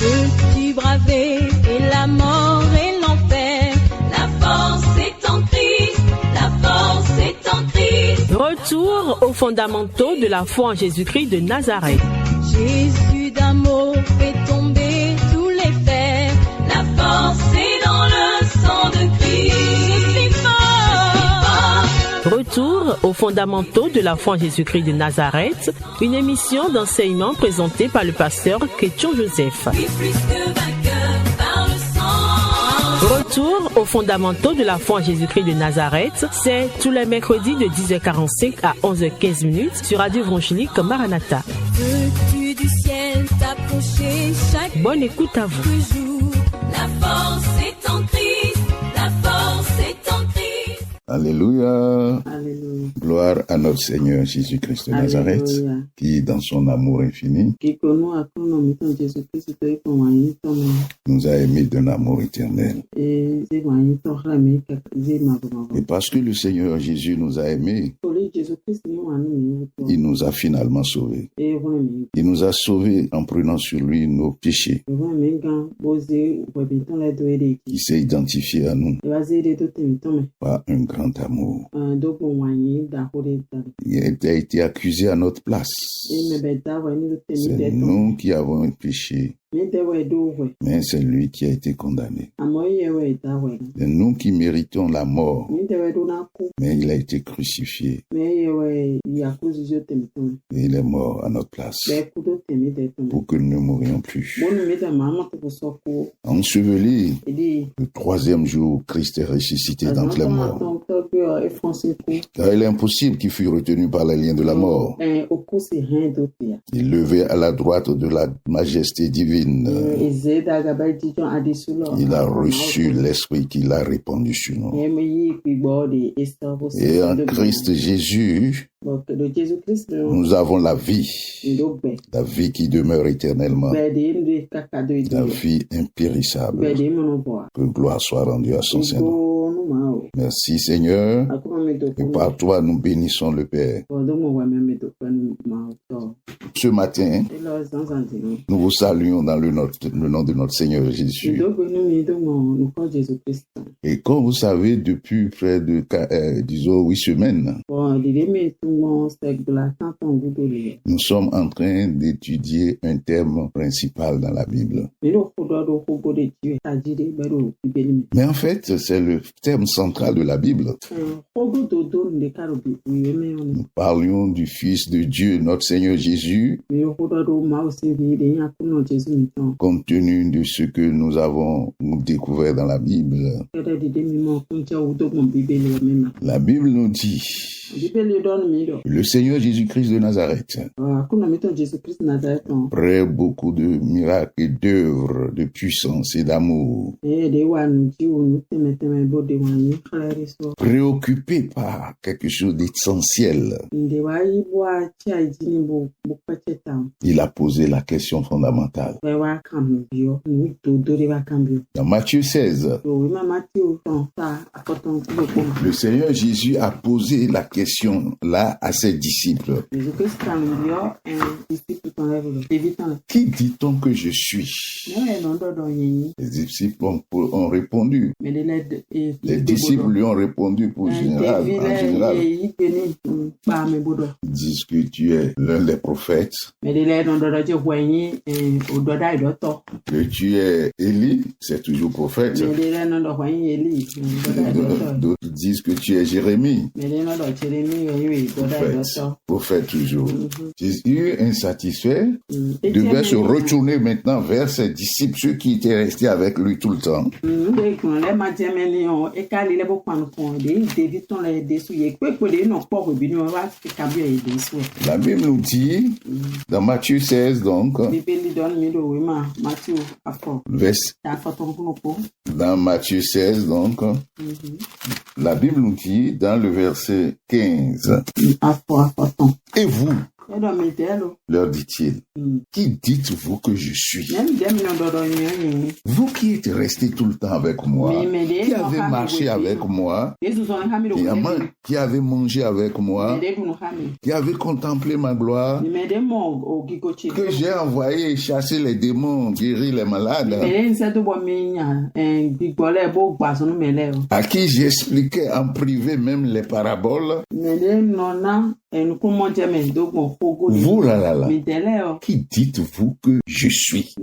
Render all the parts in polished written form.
Peux-tu braver et la mort et l'enfer? La force est en Christ, la force est en Christ. Retour aux fondamentaux de la foi en Jésus-Christ de Nazareth. Jésus d'amour fait tomber tous les fers. La force est dans le sang de Christ. Je suis fort. Retour aux fondamentaux de la foi en Jésus-Christ de Nazareth, une émission d'enseignement présentée par le pasteur Kétion Joseph. Plus que vainqueur par le sang. Retour aux fondamentaux de la foi en Jésus-Christ de Nazareth, c'est tous les mercredis de 10h45 à 11h15 sur Radio Évangélique Maranatha. Veux-tu du ciel t'approcher chaque Bonne écoute à vous. jour? La force est en Christ, la force est en Christ. Alléluia. Alléluia. Gloire à notre Seigneur Jésus-Christ de Nazareth, Alléluia. qui, dans son amour infini, nous a aimés d'un amour éternel. Et parce que le Seigneur Jésus nous a aimés, il nous a finalement sauvés. Il nous a sauvés en prenant sur lui nos péchés. Il s'est identifié à nous par un grand amour. Il a été accusé à notre place. C'est nous qui avons péché, mais c'est lui qui a été condamné. C'est nous qui méritons la mort, mais il a été crucifié. Et il est mort à notre place pour que nous ne mourions plus. Enseveli, le troisième jour, Christ est ressuscité d'entre les morts. Car il est impossible qu'il fût retenu par les liens de la mort. Il levé à la droite de la majesté divine. Il a reçu l'Esprit qu'il a répandu sur nous. Et en Christ Jésus, nous avons la vie qui demeure éternellement, la vie impérissable. Que gloire soit rendue à son Seigneur. Merci Seigneur, et par toi nous bénissons le Père. Ce matin, nous vous saluons dans le nom de notre Seigneur Jésus. Et comme vous savez, depuis près de 8 semaines, nous sommes en train d'étudier un thème principal dans la Bible. Mais en fait, c'est le thème central de la Bible. Nous parlions du Fils de Dieu, notre Seigneur Jésus, compte tenu de ce que nous avons découvert dans la Bible. La Bible nous dit le Seigneur Jésus-Christ de Nazareth, après beaucoup de miracles et d'œuvres de puissance et d'amour, préoccupé par quelque chose d'essentiel, il a posé la question fondamentale. Dans Matthieu 16, le Seigneur Jésus a posé la question là à ses disciples. Qui dit-on que je suis? Les disciples ont répondu. Les disciples lui ont répondu en général. Ils disent que tu es l'un des prophètes, que tu es Élie, c'est toujours prophète. D'autres disent que tu es Jérémie, prophète toujours. Jésus, insatisfait, devait se retourner maintenant vers ses disciples, ceux qui étaient restés avec lui tout le temps. La Bible nous dit, dans Matthieu 16 donc, dans Matthieu 16 donc, la Bible nous dit dans le verset 15, et vous, leur dit-il, qui dites-vous que je suis? Vous qui êtes restés tout le temps avec moi, qui avez marché avec moi, qui avez mangé avec moi, qui avez contemplé ma gloire, que j'ai envoyé chasser les démons, guérir les malades, à qui j'expliquais en privé même les paraboles. Vous là, qui dites-vous que je suis?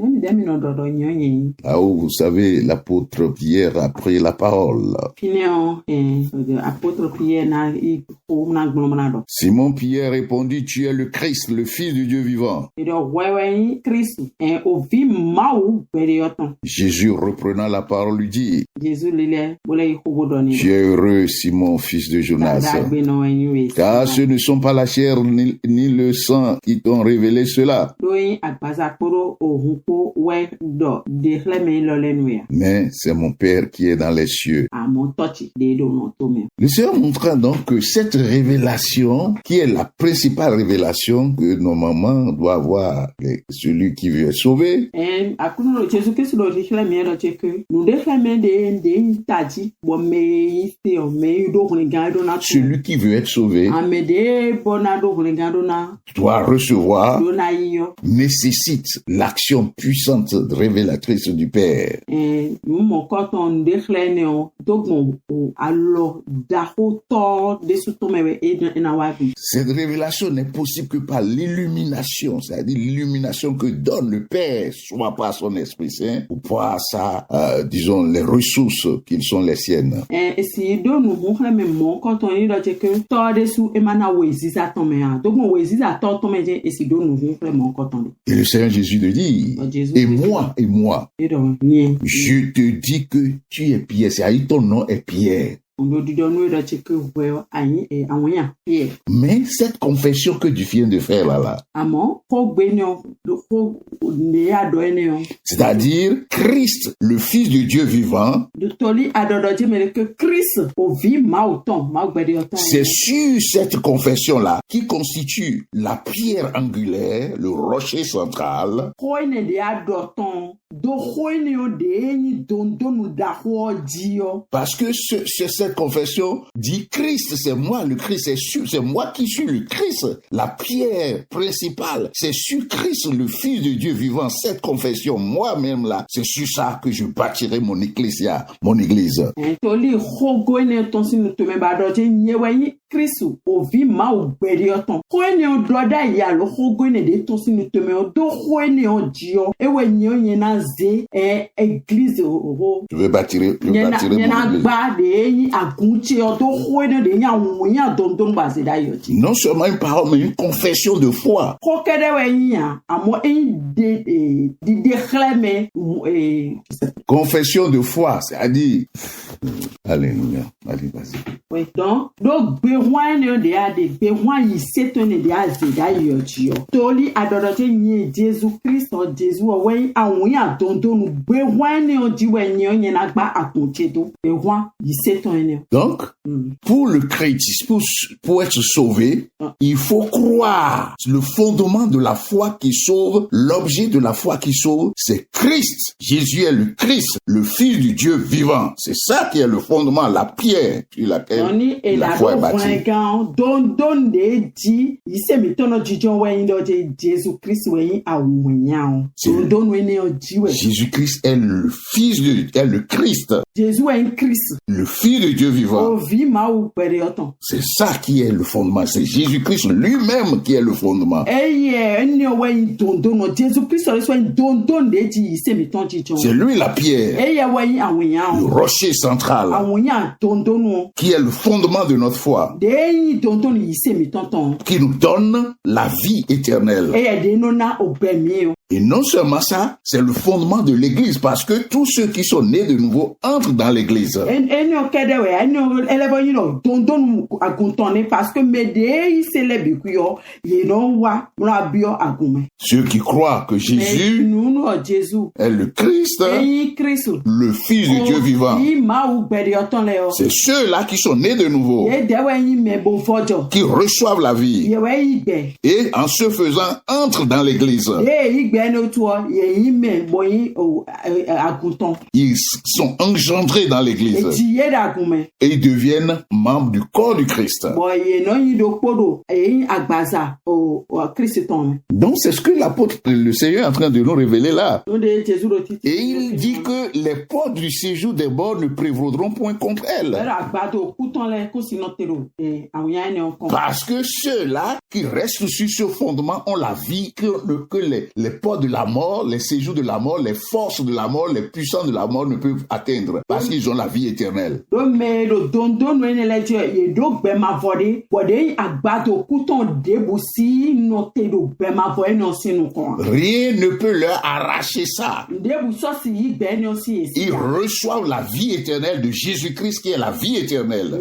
Ah, vous savez, l'apôtre Pierre a pris la parole. Simon Pierre répondit, tu es le Christ, le Fils du Dieu vivant. Jésus reprenant la parole lui dit, tu es heureux, Simon, fils de Jonas, car ce ne sont pas la chair ni le sang qui t'ont révélé cela, mais c'est mon Père qui est dans les cieux. Le Seigneur montra donc que cette révélation, qui est la principale révélation que normalement doit avoir celui qui veut être sauvé, celui qui veut être sauvé doit recevoir, nécessite l'action puissante révélatrice du Père. Cette révélation n'est possible que par l'illumination, c'est-à-dire l'illumination que donne le Père, soit par son Esprit Saint, ou par sa, disons, les ressources qui sont les siennes. Et le Seigneur Jésus te dit, et moi, je te dis que tu es Pierre, c'est-à-dire ton nom est Pierre. Mais cette confession que tu viens de faire là, c'est-à-dire Christ, le Fils de Dieu vivant, c'est sur cette confession-là qui constitue la pierre angulaire, le rocher central, parce que cette confession dit Christ, c'est moi, le Christ, c'est moi qui suis le Christ. La pierre principale, c'est sur Christ, le Fils de Dieu vivant. Cette confession, moi-même là, c'est sur ça que je bâtirai mon ecclésia, mon église. Je vais bâtir mon église. Non seulement une parole, mais une confession de foi. Confession de foi, c'est-à-dire, alléluia, allez, vas-y. Oui, donc, Toli adorateur Jésus Christ, Jésus, ouais, aouya, dondon, donc, pour le chrétien, pour être sauvé, il faut croire. Le fondement de la foi qui sauve, l'objet de la foi qui sauve, c'est Christ. Jésus est le Christ, le Fils du Dieu vivant. C'est ça qui est le fondement, la pierre sur laquelle la foi est bâtie. Jésus-Christ est le Fils de le Christ. Le Fils de Dieu vivant. C'est ça qui est le fondement. C'est Jésus-Christ lui-même qui est le fondement. C'est lui la pierre. Le rocher central. Qui est le fondement de notre foi. Qui nous donne la vie éternelle. Et non seulement ça, c'est le fondement de l'église parce que tous ceux qui sont nés de nouveau entrent dans l'église. Ceux qui croient que Jésus est le Christ, le Fils de Dieu vivant, c'est ceux-là qui sont nés de nouveau, qui reçoivent la vie et en ce faisant entrent dans l'église. Ils sont engendrés dans l'église et ils deviennent membres du corps du Christ. Donc c'est ce que l'apôtre, le Seigneur est en train de nous révéler là. Et il dit que les portes du séjour des morts ne prévaudront point contre elles. Parce que ceux-là qui restent sur ce fondement ont la vie que les portes de la mort, les séjours de la mort, les forces de la mort, les puissants de la mort ne peuvent atteindre. Parce qu'ils ont la vie éternelle. Rien ne peut leur arracher ça. Ils reçoivent la vie éternelle de Jésus-Christ qui est la vie éternelle.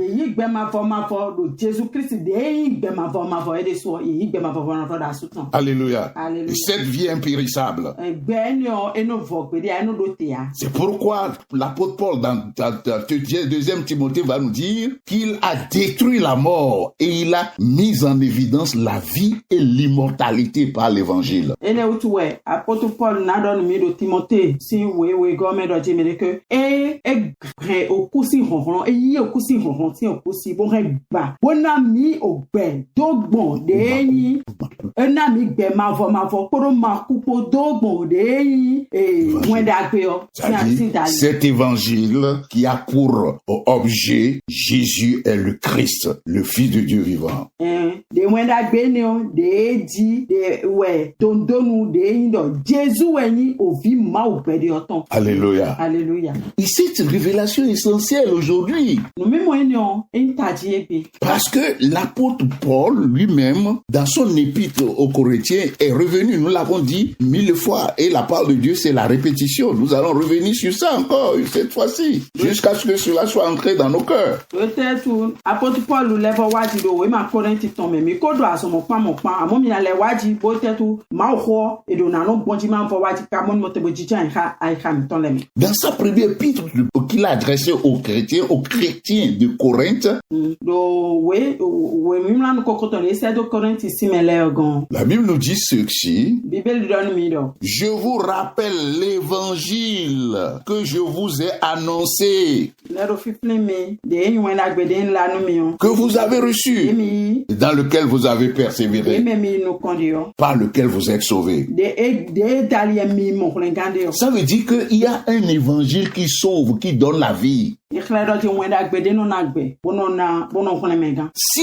Alléluia. Et cette vie impérissable. C'est pourquoi l'apôtre Paul dans 2 Timothée va nous dire qu'il a détruit la mort et il a mis en évidence la vie et l'immortalité par l'évangile. Apôtre Paul n'a donné de Timothée si oui gomme do jimere que e o kusi honhon e yi o kusi honhon ti o kusi bo ba bona mi o gbe dogbon de yin na mi gbe ma vo poro ma kupo dogbon de yin wenda gbe o cet évangile qui a pour objet Jésus est le Christ, le Fils de Dieu vivant. De wenda gbe ni o de di de we dondonu de yin do Jésus weni o vi ma o gbe de oton. Alléluia. Alléluia. Et cette révélation est essentielle aujourd'hui. Parce que l'apôtre Paul lui-même, dans son épître aux Corinthiens, est revenu, nous l'avons dit 1000 fois, et la parole de Dieu, c'est la répétition. Nous allons revenir sur ça encore, cette fois-ci, jusqu'à ce que cela soit entré dans nos cœurs. Peut-être, apôtre Paul nous lève wadi do we ma Corinthiens tombe mi ko do aso mo pa amo mi na le wadi peut-être ma ho e do na no bonji ma fo wadi ka mon mo te boji jan ha ai kam ton le mi. Dans sa première épître qu'il a adressé aux chrétiens de Corinthe, la Bible nous dit ceci: je vous rappelle l'évangile que je vous ai annoncé, que vous avez reçu, dans lequel vous avez persévéré, par lequel vous êtes sauvés. Ça veut dire qu'il y a un évangile qui sauve, qui donne la vie. Si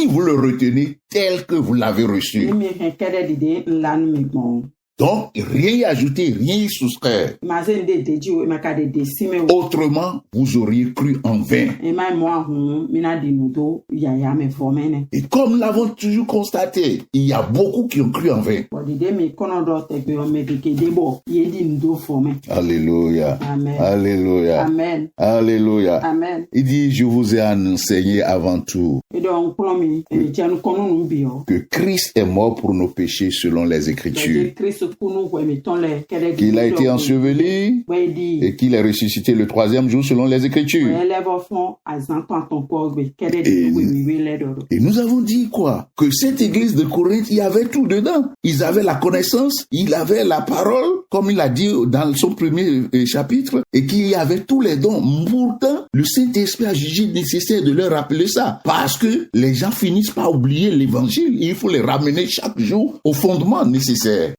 vous le retenez tel que vous l'avez reçu. Donc, rien y ajouter, rien y soustraire. Autrement, vous auriez cru en vain. Et comme nous l'avons toujours constaté, il y a beaucoup qui ont cru en vain. Alléluia. Amen. Alléluia. Amen. Alléluia. Amen. Il dit, je vous ai enseigné avant tout que Christ est mort pour nos péchés selon les Écritures, qu'il a été enseveli et qu'il est ressuscité le 3e jour selon les Écritures. Et nous avons dit quoi? Que cette église de Corinthe, il y avait tout dedans. Ils avaient la connaissance, ils avaient la parole, comme il a dit dans son premier chapitre, et qu'il y avait tous les dons. Pourtant, le Saint-Esprit a jugé nécessaire de leur rappeler ça, parce que les gens finissent par oublier l'évangile. Il faut les ramener chaque jour au fondement nécessaire.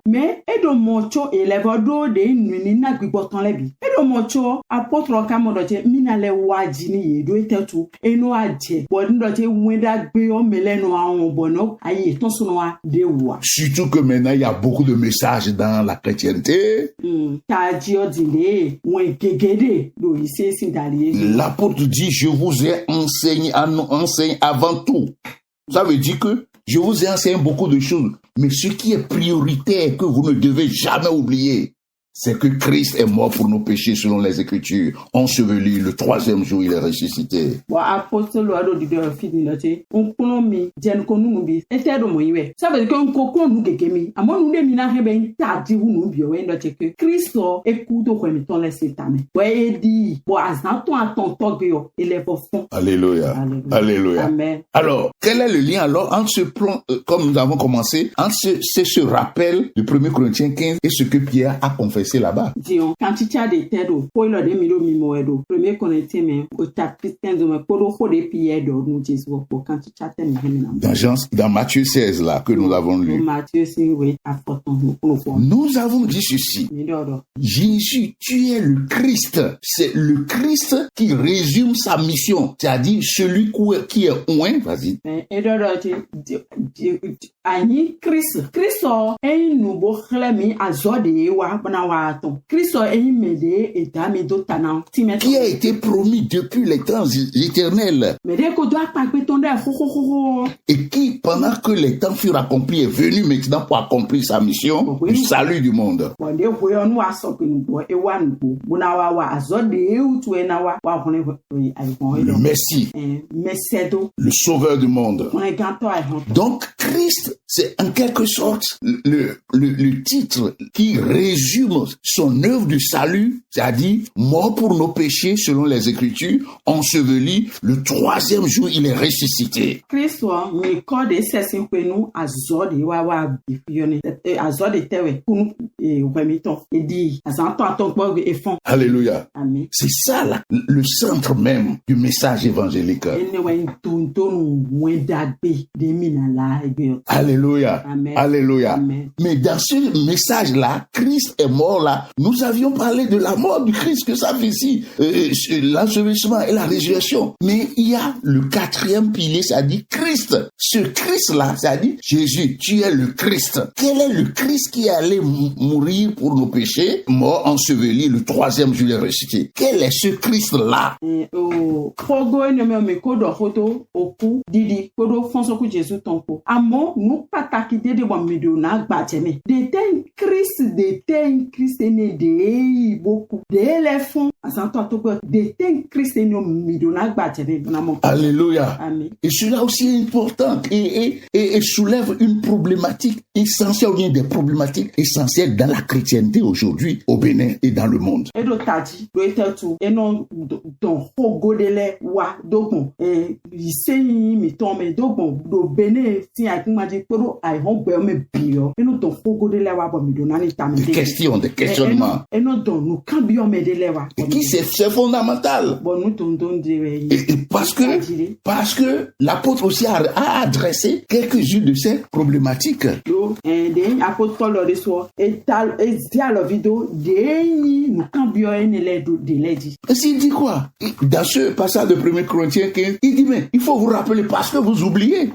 Mais edo mocho elevodo de nuni na gbigbotan lebi edo mocho apotro kamodoje minale wajini yedo etetu eno aje bodindoje wenda gbe o melenu awon bono aye ton sunwa de wa. Surtout que maintenant il y a beaucoup de messages dans la chrétienté. L'apôtre dit, je vous ai enseigné enseigne avant tout. Ça veut dire que je vous ai enseigné beaucoup de choses, mais ce qui est prioritaire que vous ne devez jamais oublier, c'est que Christ est mort pour nos péchés selon les Écritures, enseveli, le 3e jour il est ressuscité. Alléluia. Alléluia. Amen. Alors, quel est le lien alors entre ce plan, comme nous avons commencé, entre ce rappel de 1 Corinthiens 15 et ce que Pierre a confessé là-bas? Dans Matthieu 16 là que nous avons lu, nous avons dit ceci: Jésus, tu es le Christ. C'est le Christ qui résume sa mission, c'est-à-dire celui qui est oint. Vas-y. Qui a été promis depuis les temps éternels et qui, pendant que les temps furent accomplis, est venu maintenant pour accomplir sa mission du salut du monde. Le Messie, le Sauveur du monde. Donc Christ, c'est en quelque sorte le titre qui résume son œuvre du salut, c'est-à-dire mort pour nos péchés selon les Écritures, enseveli, le 3e jour il est ressuscité. Alléluia. Amen. C'est ça là, le centre même du message évangélique. Alléluia. Amen. Alléluia. Amen. Mais dans ce message-là, Christ est mort là. Nous avions parlé de la mort du Christ, que ça fait ici, l'ensevelissement et la résurrection. Mais il y a le 4e pilier, c'est-à-dire Christ. Ce Christ-là, c'est-à-dire Jésus, tu es le Christ. Quel est le Christ qui est allé mourir pour nos péchés, mort, enseveli, le 3e jour il est ressuscité? Quel est ce Christ-là? Alléluia. Amen. Et cela aussi est important et soulève une problématique essentielle, ou bien des problématiques essentielles dans la chrétienté aujourd'hui au Bénin et dans le monde. Des questions, des questionnements. Et qui c'est fondamental. Et parce que l'apôtre aussi a adressé quelques-unes de ces problématiques. Et s'il dit quoi? Dans ce passage de 1 Corinthiens 15, il dit mais il faut vous rappeler parce que vous oubliez.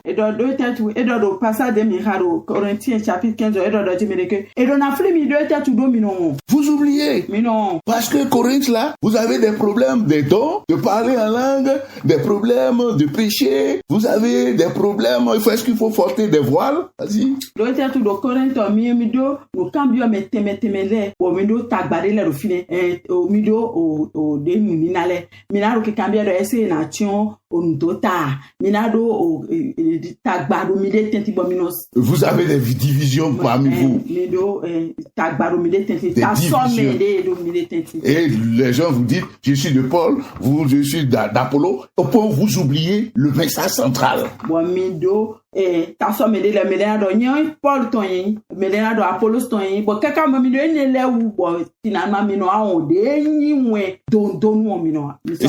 Vous oubliez. Parce que Corinthe là, vous avez des problèmes des dons, de parler en langue, des problèmes de péché, vous avez des problèmes, est-ce qu'il faut porter des voiles? Vas-y. Vous avez des divisions parmi vous. Des divisions. Et les gens vous disent, je suis de Paul, je suis d'Apollo, au point où vous oubliez le message central. Et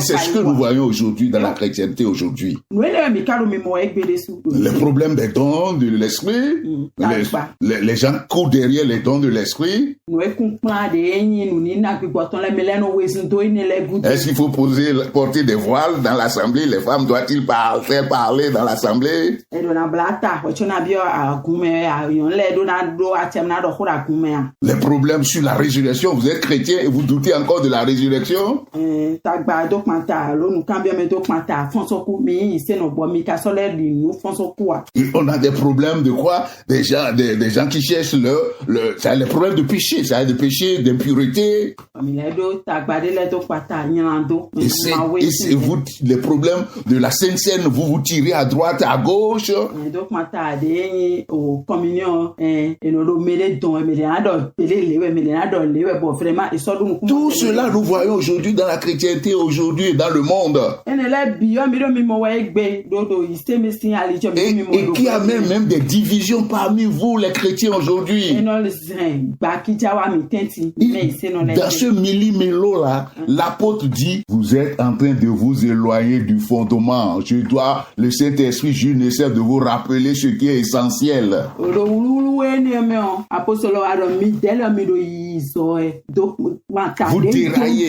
c'est ce que nous voyons aujourd'hui dans la chrétienté aujourd'hui. Les problèmes des dons de l'esprit, les gens courent derrière les dons de l'esprit. Est-ce qu'il faut porter des voiles dans l'assemblée? Les femmes doivent-ils faire parler dans l'assemblée? Les problèmes sur la résurrection, vous êtes chrétien et vous doutez encore de la résurrection? Et on a des problèmes de quoi? Des gens qui cherchent ça a les problèmes de péché, ça a des péchés d'impureté. Et c'est vous, les problèmes de la Sainte Seine, vous tirez à droite, à gauche. Tout cela, nous voyons aujourd'hui dans la chrétienté, aujourd'hui dans le monde. Et qui a même des divisions parmi vous, les chrétiens aujourd'hui. Dans ce millimélo-là, l'apôtre dit, vous êtes en train de vous éloigner du fondement. Le Saint-Esprit, je n'essaie de vous rappeler ce qui est essentiel. Vous déraillez.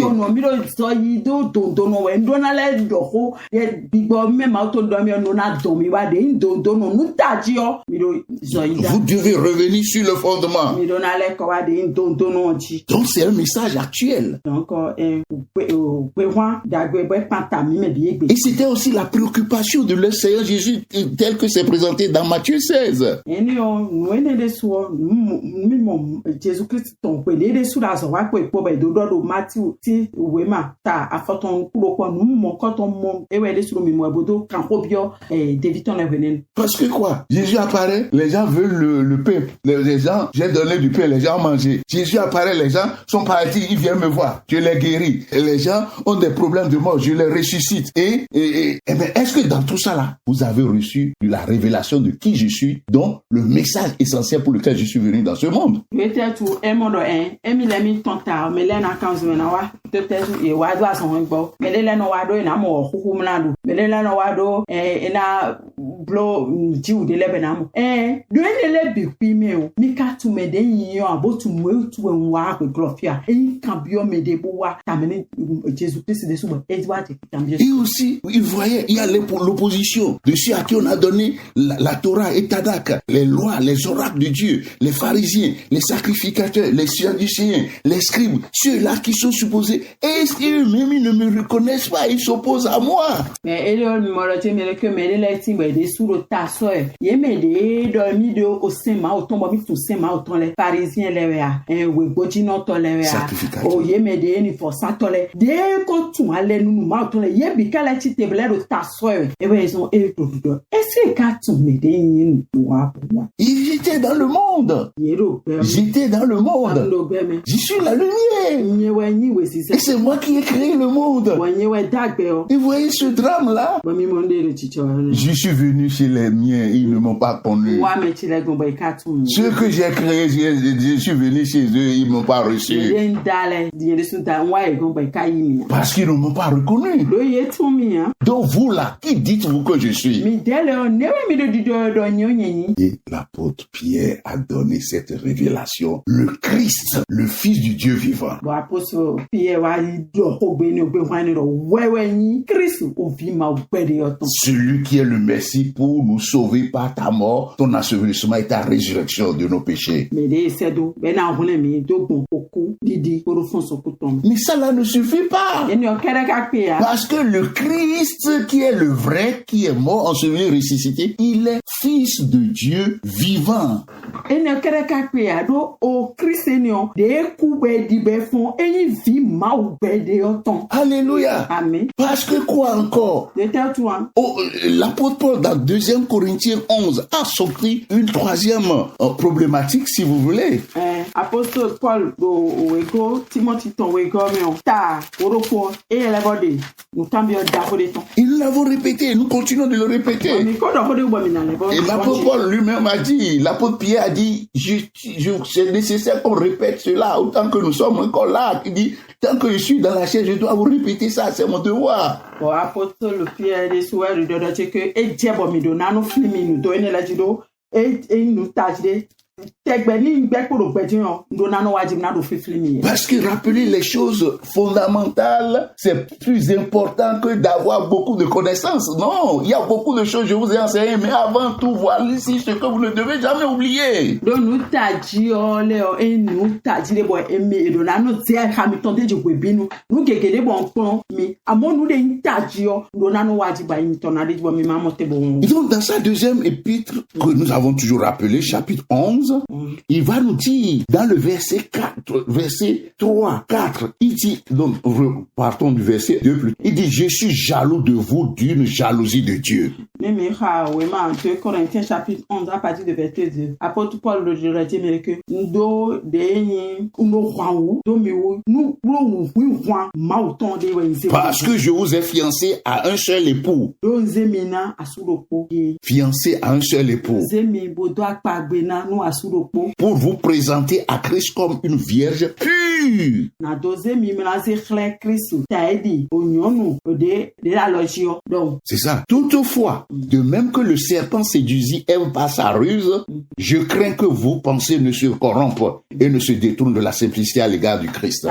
Vous devez revenir sur le fondement. Donc c'est un message actuel. Et c'était aussi la préoccupation de le Seigneur Jésus tel que c'est présenté dans Matthieu 16. Parce que quoi? Jésus apparaît, les gens veulent le pain. Les gens, j'ai donné du pain, les gens ont mangé. Jésus apparaît, les gens sont partis, ils viennent me voir. Je les guéris. Et les gens ont des problèmes de mort, je les ressuscite. Et bien, est-ce que dans tout ça là, vous avez reçu la révélation de qui je suis, donc le message essentiel pour lequel je suis venu dans ce monde? Et aussi, il voyait, il y a l'opposition de ceux à qui on a donné la Torah et Tanakh, les lois, les oracles de Dieu, les pharisiens, les sacrificateurs, les sadducéens, les scribes, ceux-là qui sont supposés, et eux-mêmes ils ne me reconnaissent pas, ils s'opposent à moi. Ils étaient dans le monde. J'étais dans le monde. Je suis la lumière. Et c'est moi qui ai créé le monde. Et vous voyez ce drame-là? Je suis venu chez les miens, ils ne m'ont pas connu. Ceux que j'ai créés, je suis venu chez eux, ils ne m'ont pas reçu. Parce qu'ils ne m'ont pas reconnu. Donc vous là, qui dites-vous que je suis? Et l'apôtre Pierre a donné cette révélation. Le Christ, le Fils du Dieu vivant. Celui qui est le Messie pour nous sauver par ta mort, ton ensevelissement et ta résurrection de nos péchés. Mais ça là ne suffit pas. Parce que le Christ qui est le vrai, qui est mort, enseveli, ressuscité, il est Fils de Dieu vivant. Alléluia. Amen. Parce que quoi encore? L'apôtre Paul dans 2 Corinthiens 11 a sorti une troisième problématique, si vous voulez. Apôtre Paul et nous l'avons répété, nous continuons de le répéter. Et l'apôtre Paul lui-même a dit, l'apôtre Pierre a dit, c'est nécessaire qu'on répète cela autant que nous sommes encore là. Il dit, tant que je suis dans la chair, je dois vous répéter ça, c'est mon devoir. Apôtre Pierre dit, Parce que rappeler les choses fondamentales, c'est plus important que d'avoir beaucoup de connaissances. Non, il y a beaucoup de choses, je vous ai enseigné, mais avant tout, voilà ici ce que vous ne devez jamais oublier. Et donc, dans sa deuxième épître, que nous avons toujours rappelé, chapitre 11, il va nous dire, dans le verset 4, verset 3, 4, il dit, donc, partons du verset 2 plus, il dit, je suis jaloux de vous d'une jalousie de Dieu. 2 Corinthiens chapitre 11 à partir de verset 2. Apôtre Paul le dirait que parce que je vous ai fiancé à un seul époux. Fiancé à un seul époux. Pour vous présenter à Christ comme une vierge pure. C'est ça. Toutefois, de même que le serpent séduisit Ève par sa ruse, je crains que vos pensées ne se corrompent et ne se détournent de la simplicité à l'égard du Christ.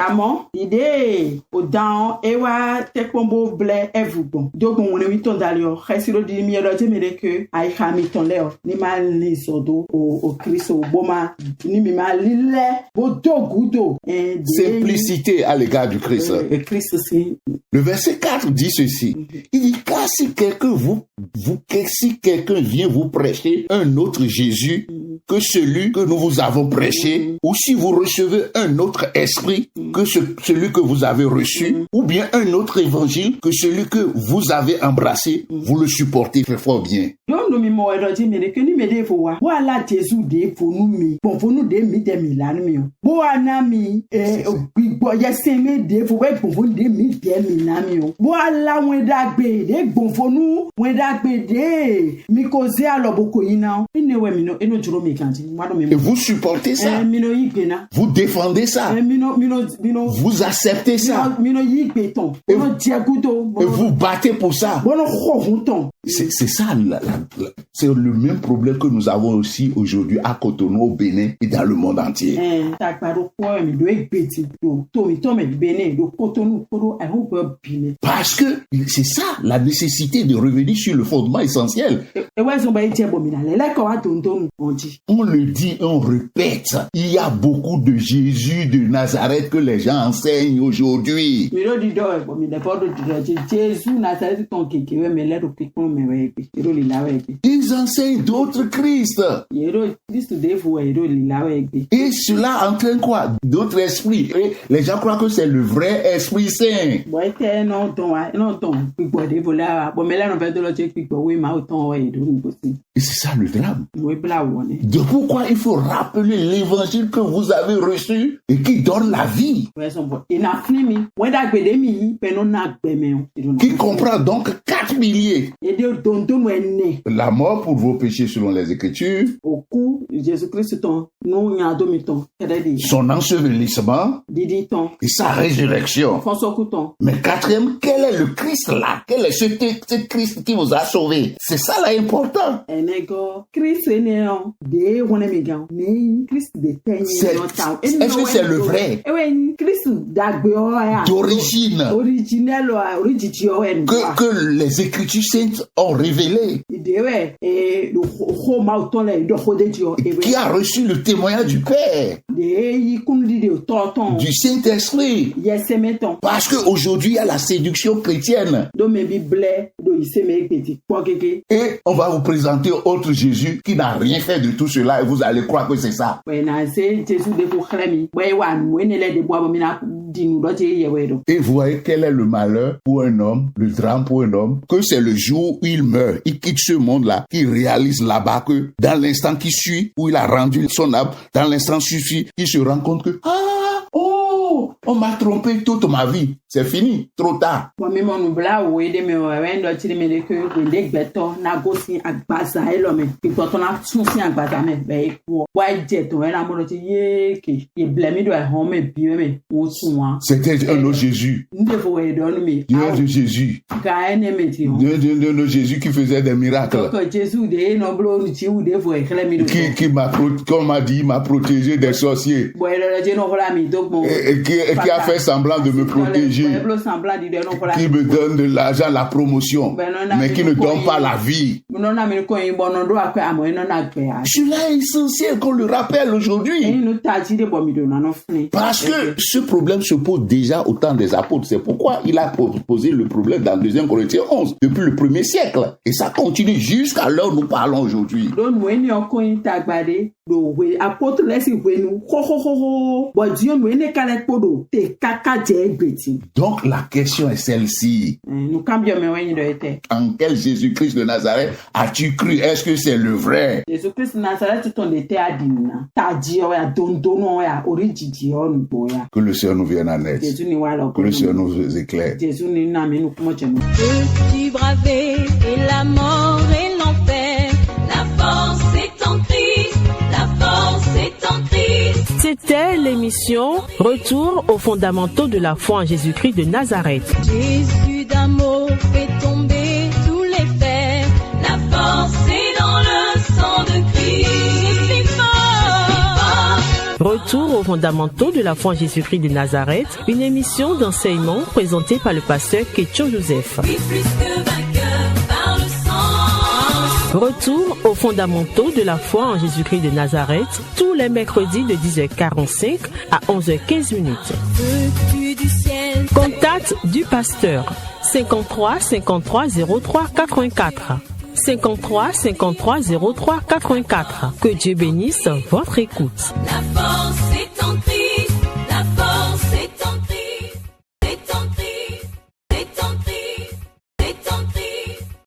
Simplicité à l'égard du Christ. Le verset 4 dit ceci. Il dit, car si quelqu'un vient vous prêcher un autre Jésus que celui que nous vous avons prêché, ou si vous recevez un autre esprit que celui que vous avez reçu, ou bien un autre évangile que celui que vous avez embrassé, vous le supportez très fort bien. Et vous supportez ça. Vous défendez ça. Vous acceptez ça. Et vous battez pour ça. C'est ça, c'est le même problème que nous avons aussi aujourd'hui à Cotonou, au Bénin et dans le monde entier. Parce que c'est ça, la nécessité de revenir sur le fondement essentiel. On le dit, on répète. Il y a beaucoup de Jésus de Nazareth que les gens enseignent aujourd'hui. Ils enseignent d'autres Christ. Et cela entraîne quoi? D'autres esprits. Et les gens croient que c'est le vrai Esprit Saint. Et c'est ça le drame. De pourquoi il faut rappeler l'évangile que vous avez reçu et qui donne la vie. Qui comprend donc 4 milliers. La mort pour vos péchés selon les Écritures. Son ensevelissement et sa résurrection. Mais 4e, quel est le Christ là? Quel est ce Christ qui vous a sauvé? C'est ça là important. Est-ce que c'est le vrai? D'origine. Que les Écritures saintes ont révélé. Qui a reçu le témoignage du Père. Du Saint-Esprit. Parce qu'aujourd'hui, il y a la séduction chrétienne. Et on va vous présenter autre Jésus qui n'a rien fait de tout cela et vous allez croire que c'est ça. Et vous voyez quel est le malheur pour un homme, le drame pour un homme, que c'est le jour où il meurt, il quitte ce monde-là, qu'il réalise là-bas que dans l'instant qui suit, où il a rendu son âme, dans l'instant qui suit, il se rend compte que Oh, on m'a trompé toute ma vie. C'est fini, trop tard. C'était un autre Jésus. Dieu de Jésus. De Jésus qui faisait des miracles. Qui m'a, comme m'a dit, m'a protégé des sorciers. Et qui a fait semblant de me protéger. Qui me donne de l'argent, la promotion, mais qui ne donne pas la vie. Cela est essentiel qu'on le rappelle aujourd'hui. Parce que ce problème se pose déjà au temps des apôtres. C'est pourquoi il a posé le problème dans 2 Corinthiens 11, depuis le 1er siècle. Et ça continue jusqu'à l'heure où nous parlons aujourd'hui. Donc la question est celle-ci. En quel Jésus-Christ de Nazareth as-tu cru? Est-ce que c'est le vrai? Que le Seigneur nous vienne en aide. Que le Seigneur nous éclaire. Peux-tu braver et la mort et l'enfer? La force est en Christ, la force est en Christ. C'était l'émission Retour aux fondamentaux de la foi en Jésus-Christ de Nazareth. Jésus d'un mot fait tomber tous les fers. La force est dans le sang de Christ. Je suis fort. Retour aux fondamentaux de la foi en Jésus-Christ de Nazareth, une émission d'enseignement présentée par le pasteur Ketcho Joseph. Oui, plus que vainqueur par le sang. Retour aux fondamentaux de la foi en Jésus-Christ de Nazareth, tous les mercredis de 10h45 à 11h15. Veux-tu du ciel? Contact du pasteur 53 53 03 84. 53 53 03 84. Que Dieu bénisse votre écoute. La force